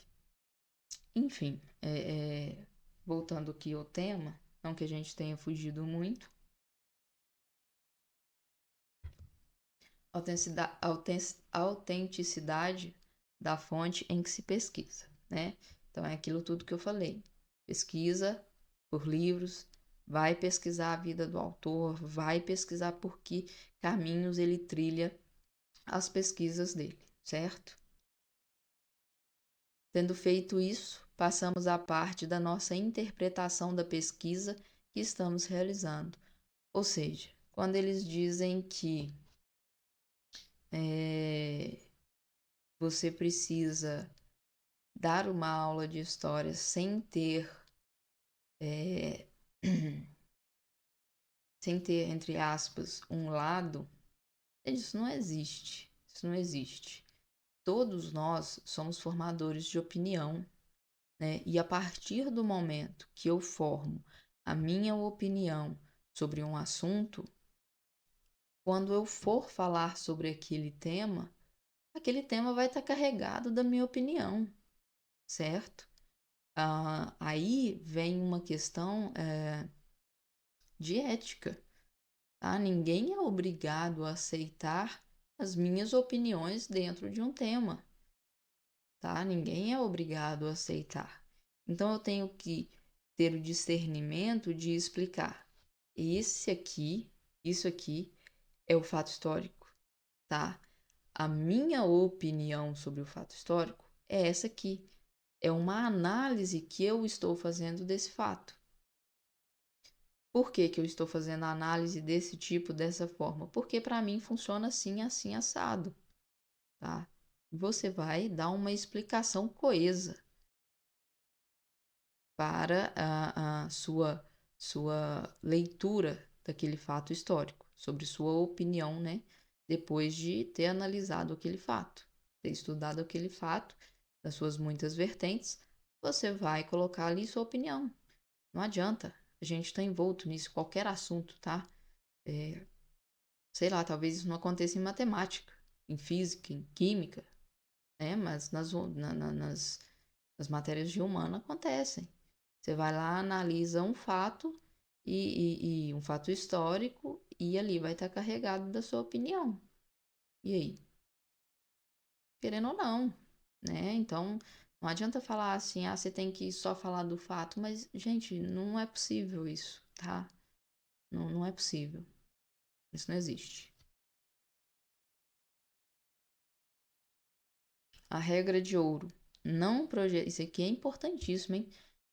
Enfim, voltando aqui ao tema, não que a gente tenha fugido muito, autenticidade da fonte em que se pesquisa, né? Então é aquilo tudo que eu falei. Pesquisa por livros, vai pesquisar a vida do autor, vai pesquisar por que caminhos ele trilha as pesquisas dele, certo? Tendo feito isso, passamos à parte da nossa interpretação da pesquisa que estamos realizando. Ou seja, quando eles dizem que você precisa dar uma aula de história sem ter, sem ter, entre aspas, um lado, isso não existe. Isso não existe. Todos nós somos formadores de opinião, né? E a partir do momento que eu formo a minha opinião sobre um assunto, quando eu for falar sobre aquele tema vai estar carregado da minha opinião, certo? Aí vem uma questão de ética, tá? Ninguém é obrigado a aceitar as minhas opiniões dentro de um tema, tá? Ninguém é obrigado a aceitar. Então eu tenho que ter o discernimento de explicar. Isso aqui é o fato histórico, tá? A minha opinião sobre o fato histórico é essa aqui. É uma análise que eu estou fazendo desse fato. Por que que eu estou fazendo a análise desse tipo, dessa forma? Porque para mim funciona assim, assim, assado, tá? Você vai dar uma explicação coesa para a sua leitura daquele fato histórico, sobre sua opinião, né? Depois de ter analisado aquele fato, ter estudado aquele fato, das suas muitas vertentes, você vai colocar ali sua opinião. Não adianta, a gente está envolto nisso, qualquer assunto, tá? Sei lá, talvez isso não aconteça em matemática, em física, em química, né? Mas nas matérias de humano acontecem. Você vai lá, analisa um fato e um fato histórico e ali vai estar carregado da sua opinião. E aí? Querendo ou não, né? Então, não adianta falar assim, você tem que só falar do fato, mas, gente, não é possível isso, tá? Não, não é possível. Isso não existe. A regra de ouro. Não projetar. Isso aqui é importantíssimo, hein?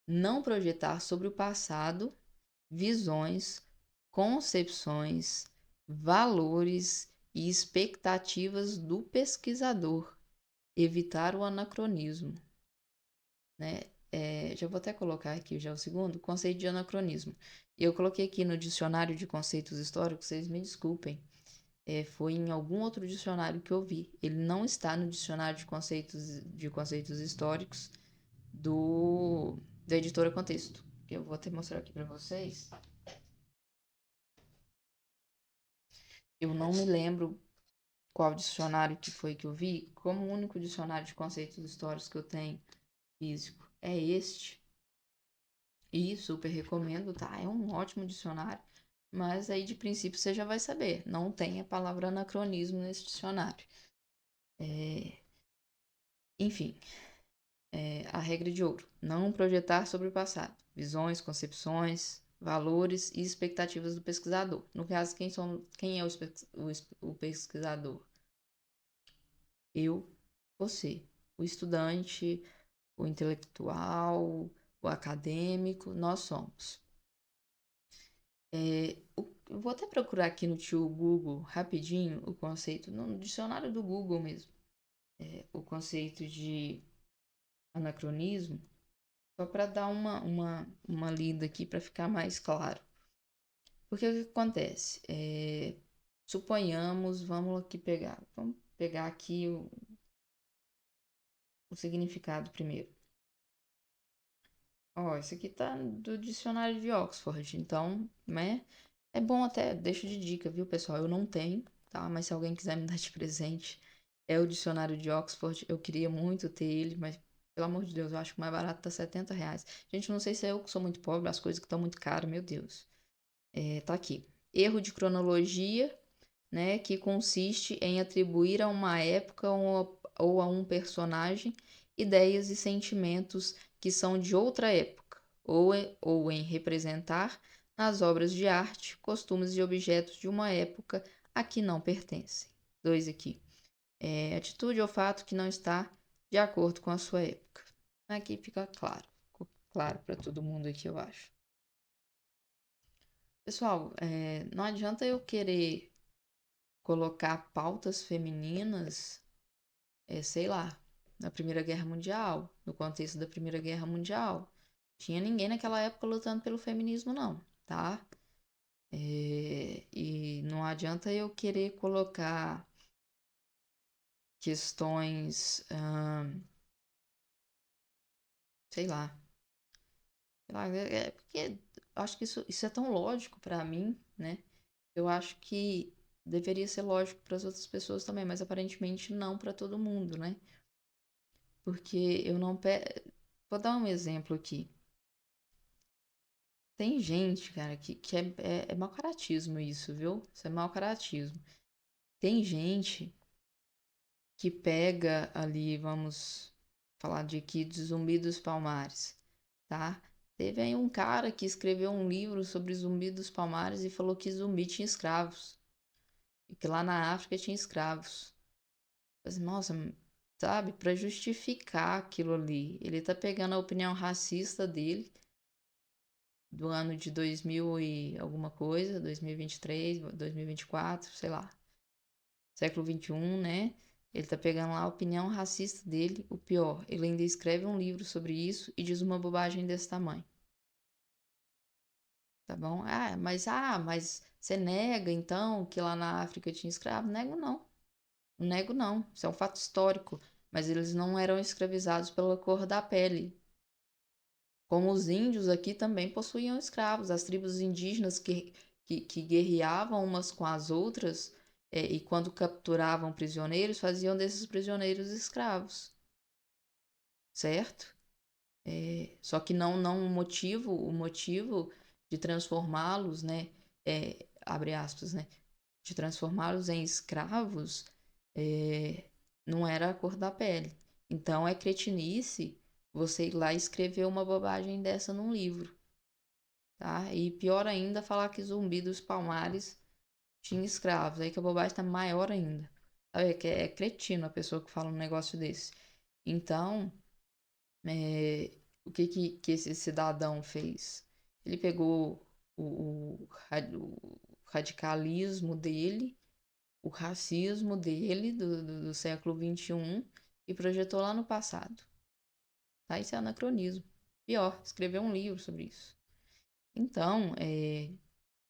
Não projetar sobre o passado visões, concepções, valores e expectativas do pesquisador. Evitar o anacronismo, né? Já vou até colocar aqui já o segundo, conceito de anacronismo. Eu coloquei aqui no dicionário de conceitos históricos, vocês me desculpem. Foi em algum outro dicionário que eu vi. Ele não está no dicionário de conceitos históricos da editora Contexto, que eu vou até mostrar aqui para vocês. Eu não me lembro qual dicionário que foi que eu vi, como o único dicionário de conceitos históricos que eu tenho físico é este. E super recomendo, tá? É um ótimo dicionário. Mas aí de princípio você já vai saber. Não tem a palavra anacronismo nesse dicionário. Enfim, a regra de ouro. Não projetar sobre o passado. Visões, concepções, valores e expectativas do pesquisador. No caso, quem é o pesquisador? Eu, você. O estudante, o intelectual, o acadêmico, nós somos. Eu vou até procurar aqui no tio Google rapidinho o conceito, no dicionário do Google mesmo, o conceito de anacronismo, só para dar uma lida aqui para ficar mais claro. Porque o que acontece? Suponhamos, vamos pegar aqui o significado primeiro. Ó, esse aqui tá do dicionário de Oxford, então, né? É bom até, deixo de dica, viu, pessoal? Eu não tenho, tá? Mas se alguém quiser me dar de presente, é o dicionário de Oxford. Eu queria muito ter ele, mas, pelo amor de Deus, eu acho que o mais barato tá R$ 70. Gente, não sei se é eu que sou muito pobre, as coisas que estão muito caras, meu Deus. Tá aqui. Erro de cronologia, né? Que consiste em atribuir a uma época ou a um personagem ideias e sentimentos que são de outra época, ou em representar nas obras de arte costumes e objetos de uma época a que não pertencem. Dois aqui. Atitude ou fato que não está de acordo com a sua época. Aqui fica claro. Ficou claro para todo mundo aqui, eu acho. Pessoal, não adianta eu querer colocar pautas femininas, sei lá, na Primeira Guerra Mundial, no contexto da Primeira Guerra Mundial. Tinha ninguém naquela época lutando pelo feminismo, não, tá? E não adianta eu querer colocar questões, sei lá, porque acho que isso é tão lógico para mim, né? Eu acho que deveria ser lógico para as outras pessoas também, mas aparentemente não para todo mundo, né? Porque eu não. Vou dar um exemplo aqui. Tem gente, cara, que é mau caratismo isso, viu? Isso é mau caratismo. Tem gente que pega ali, vamos falar de aqui, de Zumbi dos Palmares, tá? Teve aí um cara que escreveu um livro sobre Zumbi dos Palmares e falou que Zumbi tinha escravos. E que lá na África tinha escravos. Mas, nossa, sabe? Pra justificar aquilo ali. Ele tá pegando a opinião racista dele do ano de 2000 e alguma coisa, 2023, 2024, sei lá, século 21, né? Ele tá pegando lá a opinião racista dele, o pior, ele ainda escreve um livro sobre isso e diz uma bobagem desse tamanho. Tá bom? Mas você nega então que lá na África tinha escravo? Nego não. Não nego não. Isso é um fato histórico. Mas eles não eram escravizados pela cor da pele. Como os índios aqui também possuíam escravos. As tribos indígenas que guerreavam umas com as outras, e quando capturavam prisioneiros, faziam desses prisioneiros escravos, certo? Só que não o motivo de transformá-los, né, abre aspas, né, de transformá-los em escravos, é, não era a cor da pele. Então é cretinice você ir lá e escrever uma bobagem dessa num livro, tá? E pior ainda, falar que Zumbi dos Palmares tinha escravos, aí que a bobagem tá maior ainda. Sabe? É cretino a pessoa que fala um negócio desse. Então, o que esse cidadão fez? Ele pegou o radicalismo dele, o racismo dele do século XXI e projetou lá no passado. Tá? Isso é anacronismo. Pior, escreveu um livro sobre isso. Então,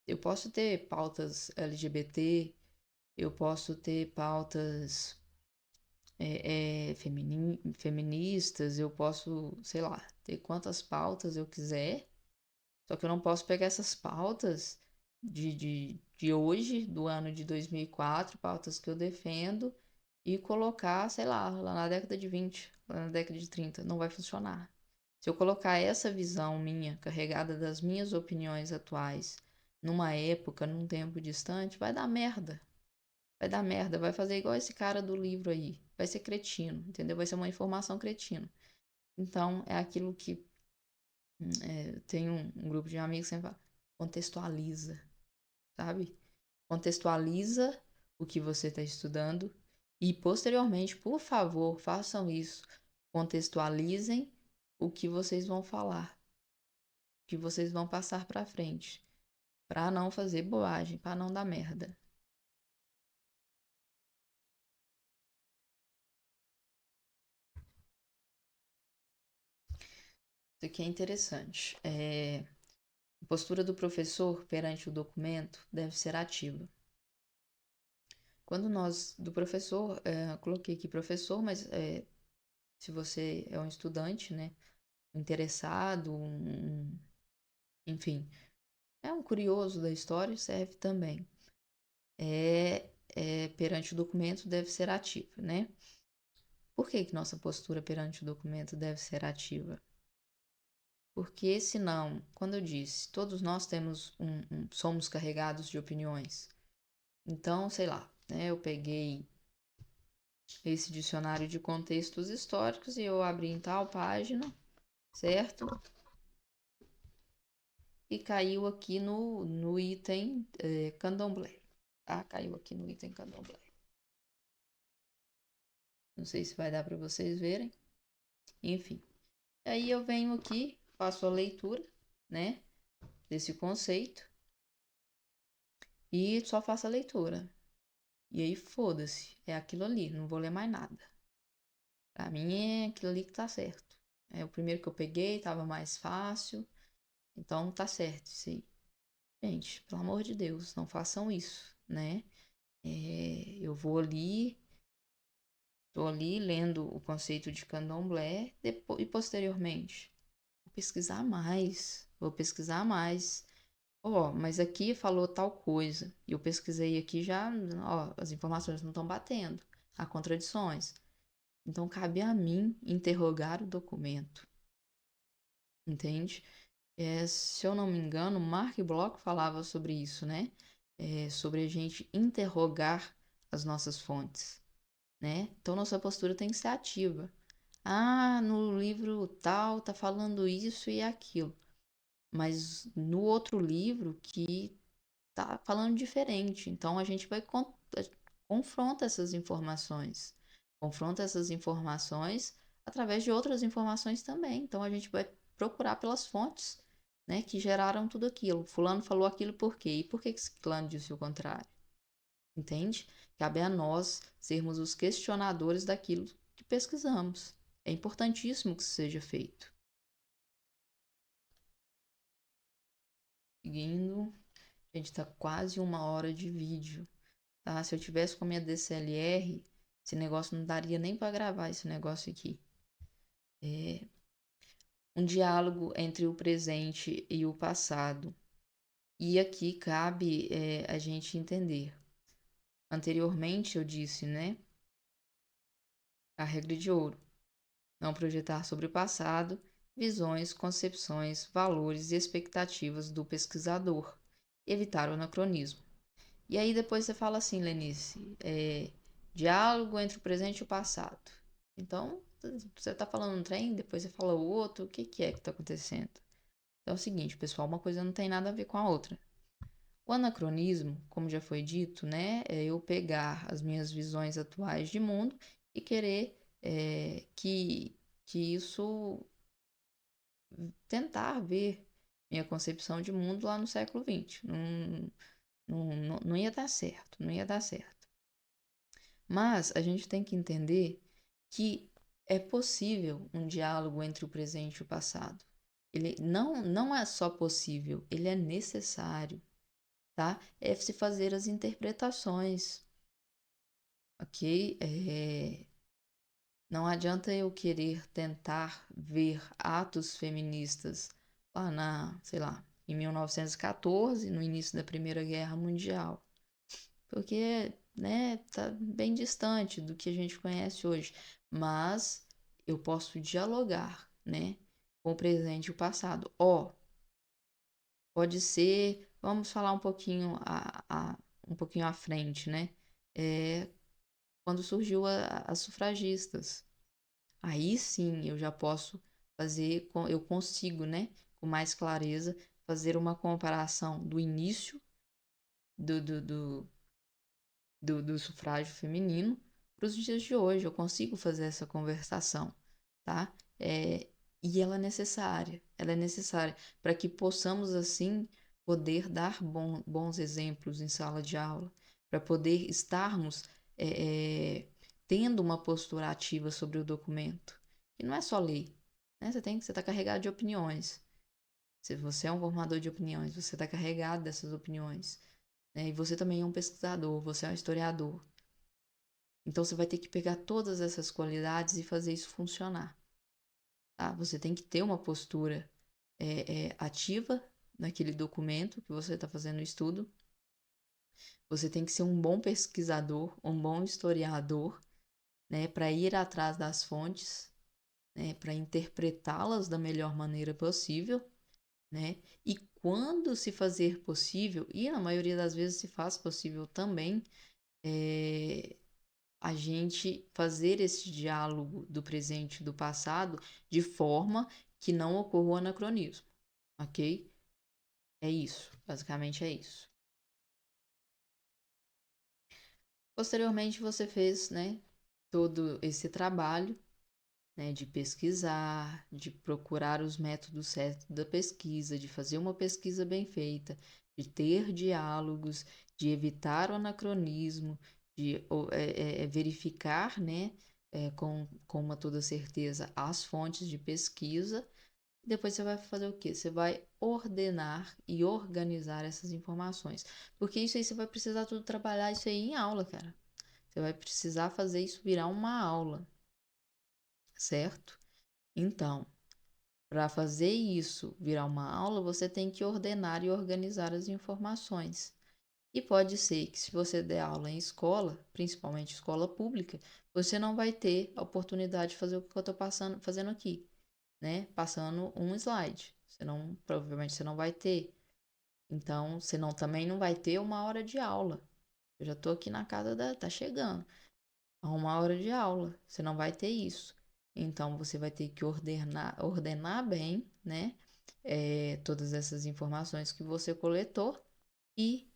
eu posso ter pautas LGBT, eu posso ter pautas feministas, eu posso, sei lá, ter quantas pautas eu quiser, só que eu não posso pegar essas pautas de hoje, do ano de 2004, pautas que eu defendo, e colocar, sei lá na década de 20, lá na década de 30. Não vai funcionar. Se eu colocar essa visão minha, carregada das minhas opiniões atuais, numa época, num tempo distante, vai dar merda. Vai dar merda, vai fazer igual esse cara do livro aí. Vai ser cretino, entendeu? Vai ser uma informação cretina. Então, é aquilo que tem um grupo de amigos que sempre fala, contextualiza, sabe? Contextualiza o que você está estudando e, posteriormente, por favor, façam isso. Contextualizem o que vocês vão falar, o que vocês vão passar para frente, para não fazer bobagem, para não dar merda. Isso aqui é interessante. A postura do professor perante o documento deve ser ativa. Quando nós, do professor, coloquei aqui professor, mas se você é um estudante, né, interessado, enfim, é um curioso da história, serve também. Perante o documento deve ser ativa, né? Por que que nossa postura perante o documento deve ser ativa? Porque senão, quando eu disse, todos nós temos somos carregados de opiniões. Então, sei lá, né, eu peguei esse dicionário de contextos históricos e eu abri em tal página, certo? E caiu aqui no item candomblé, tá? Caiu aqui no item candomblé. Não sei se vai dar para vocês verem. Enfim. Aí eu venho aqui, faço a leitura, né, desse conceito e só faço a leitura. E aí foda-se, é aquilo ali, não vou ler mais nada. Pra mim é aquilo ali que tá certo. É o primeiro que eu peguei, tava mais fácil, então tá certo isso aí. Gente, pelo amor de Deus, não façam isso, né? Eu vou ali, tô ali lendo o conceito de candomblé depois, e posteriormente vou pesquisar mais, vou pesquisar mais. Ó, mas aqui falou tal coisa. E eu pesquisei aqui já, ó, as informações não estão batendo. Há contradições. Então cabe a mim interrogar o documento. Entende? Se eu não me engano, Mark Bloch falava sobre isso, né? Sobre a gente interrogar as nossas fontes, né? Então nossa postura tem que ser ativa. Ah, no livro tal tá falando isso e aquilo. Mas no outro livro que tá falando diferente. Então a gente vai confronta essas informações. Confronta essas informações através de outras informações também. Então a gente vai procurar pelas fontes, né, que geraram tudo aquilo. Fulano falou aquilo por quê? E por que esse clã disse o contrário? Entende? Cabe a nós sermos os questionadores daquilo que pesquisamos. É importantíssimo que isso seja feito. Seguindo, a gente está quase 1 hora de vídeo. Tá? Se eu tivesse com a minha DSLR, esse negócio não daria nem para gravar esse negócio aqui. Um diálogo entre o presente e o passado. E aqui cabe a gente entender. Anteriormente eu disse, né? A regra de ouro. Não projetar sobre o passado visões, concepções, valores e expectativas do pesquisador. Evitar o anacronismo. E aí depois você fala assim, Lenice, diálogo entre o presente e o passado. Então, você tá falando um trem, depois você fala o outro, o que que é que tá acontecendo? Então é o seguinte, pessoal, uma coisa não tem nada a ver com a outra. O anacronismo, como já foi dito, né, é eu pegar as minhas visões atuais de mundo e querer que isso tentar ver minha concepção de mundo lá no século XX. Não ia dar certo, não ia dar certo. Mas a gente tem que entender que é possível um diálogo entre o presente e o passado. Ele não é só possível, ele é necessário, tá? É se fazer as interpretações, ok? Não adianta eu querer tentar ver atos feministas lá sei lá, em 1914, no início da Primeira Guerra Mundial, porque, né, tá bem distante do que a gente conhece hoje, mas eu posso dialogar, né, com o presente e o passado. Pode ser, vamos falar um pouquinho um pouquinho à frente, né? É, quando surgiu as sufragistas. Aí sim eu já posso fazer, eu consigo, né, com mais clareza, fazer uma comparação do início do, do, do, do sufrágio feminino para os dias de hoje. Eu consigo fazer essa conversação, tá? E ela é necessária para que possamos, assim, poder dar bons exemplos em sala de aula, para poder estarmos tendo uma postura ativa sobre o documento. E não é só ler, né? Você está carregado de opiniões. Se você é um formador de opiniões, você está carregado dessas opiniões, né? E você também é um pesquisador, você é um historiador. Então você vai ter que pegar todas essas qualidades e fazer isso funcionar. Tá? Você tem que ter uma postura ativa naquele documento que você está fazendo o estudo. Você tem que ser um bom pesquisador, um bom historiador, né, para ir atrás das fontes, né, para interpretá-las da melhor maneira possível, né? E quando se fazer possível, e na maioria das vezes se faz possível também, é, a gente fazer esse diálogo do presente e do passado de forma que não ocorra o anacronismo, ok? É isso, basicamente é isso. Posteriormente você fez, né, todo esse trabalho, né, de pesquisar, de procurar os métodos certos da pesquisa, de fazer uma pesquisa bem feita, de ter diálogos, de evitar o anacronismo, de verificar, né, com uma toda certeza as fontes de pesquisa. Depois você vai fazer o quê? Você vai ordenar e organizar essas informações. Porque isso aí você vai precisar tudo trabalhar isso aí em aula, cara. Você vai precisar fazer isso virar uma aula, certo? Então, para fazer isso virar uma aula, você tem que ordenar e organizar as informações. E pode ser que se você der aula em escola, principalmente escola pública, você não vai ter a oportunidade de fazer o que eu estou fazendo aqui, né? Passando um slide. Provavelmente você não vai ter. Então, você também não vai ter uma hora de aula. Eu já estou aqui na casa tá chegando a uma hora de aula. Você não vai ter isso. Então, você vai ter que ordenar bem, né? Todas essas informações que você coletou e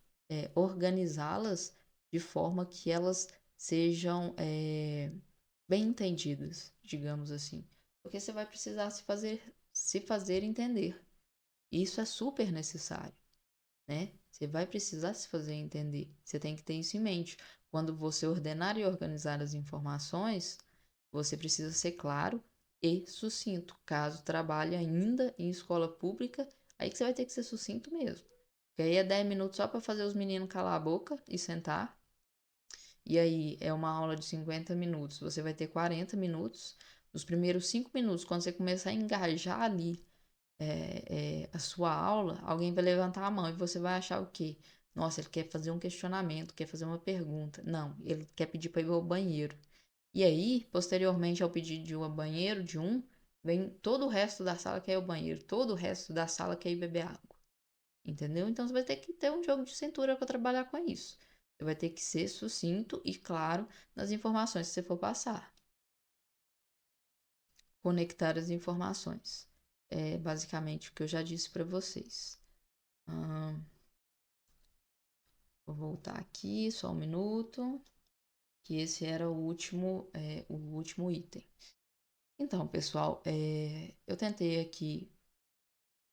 organizá-las de forma que elas sejam bem entendidas, digamos assim. Porque você vai precisar se fazer entender. Isso é super necessário, né? Você vai precisar se fazer entender. Você tem que ter isso em mente. Quando você ordenar e organizar as informações, você precisa ser claro e sucinto. Caso trabalhe ainda em escola pública, aí que você vai ter que ser sucinto mesmo. Porque aí é 10 minutos só para fazer os meninos calar a boca e sentar. E aí é uma aula de 50 minutos. Você vai ter 40 minutos. Nos primeiros 5 minutos, quando você começar a engajar ali a sua aula, alguém vai levantar a mão e você vai achar o quê? Nossa, ele quer fazer um questionamento, quer fazer uma pergunta. Não, ele quer pedir para ir ao banheiro. E aí, posteriormente ao pedido de ir ao banheiro de um, vem todo o resto da sala quer ir ao banheiro, todo o resto da sala quer ir beber água. Entendeu? Então você vai ter que ter um jogo de cintura para trabalhar com isso. Você vai ter que ser sucinto e claro nas informações que você for passar. Conectar as informações. É basicamente o que eu já disse para vocês. Vou voltar aqui só um minuto, que esse era o último item. Então, pessoal, eu tentei aqui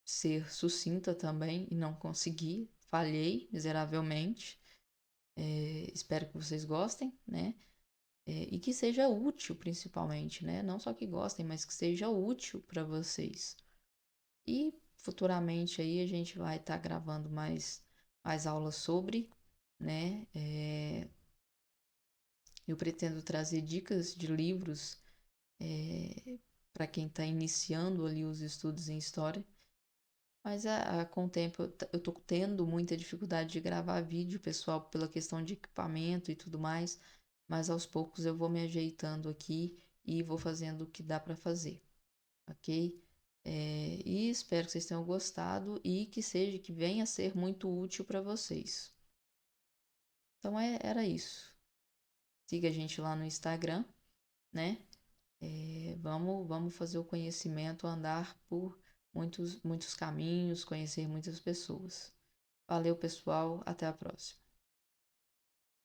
ser sucinta também e não consegui, falhei miseravelmente. Espero que vocês gostem, né? E que seja útil, principalmente, né? Não só que gostem, mas que seja útil para vocês. E futuramente aí a gente vai estar gravando mais aulas sobre, né? Eu pretendo trazer dicas de livros para quem está iniciando ali os estudos em história. Mas com o tempo eu tô tendo muita dificuldade de gravar vídeo, pessoal, pela questão de equipamento e tudo mais. Mas aos poucos eu vou me ajeitando aqui e vou fazendo o que dá para fazer, ok? E espero que vocês tenham gostado e que venha a ser muito útil para vocês. Então era isso. Siga a gente lá no Instagram, né? Vamos fazer o conhecimento andar por muitos caminhos, conhecer muitas pessoas. Valeu, pessoal. Até a próxima.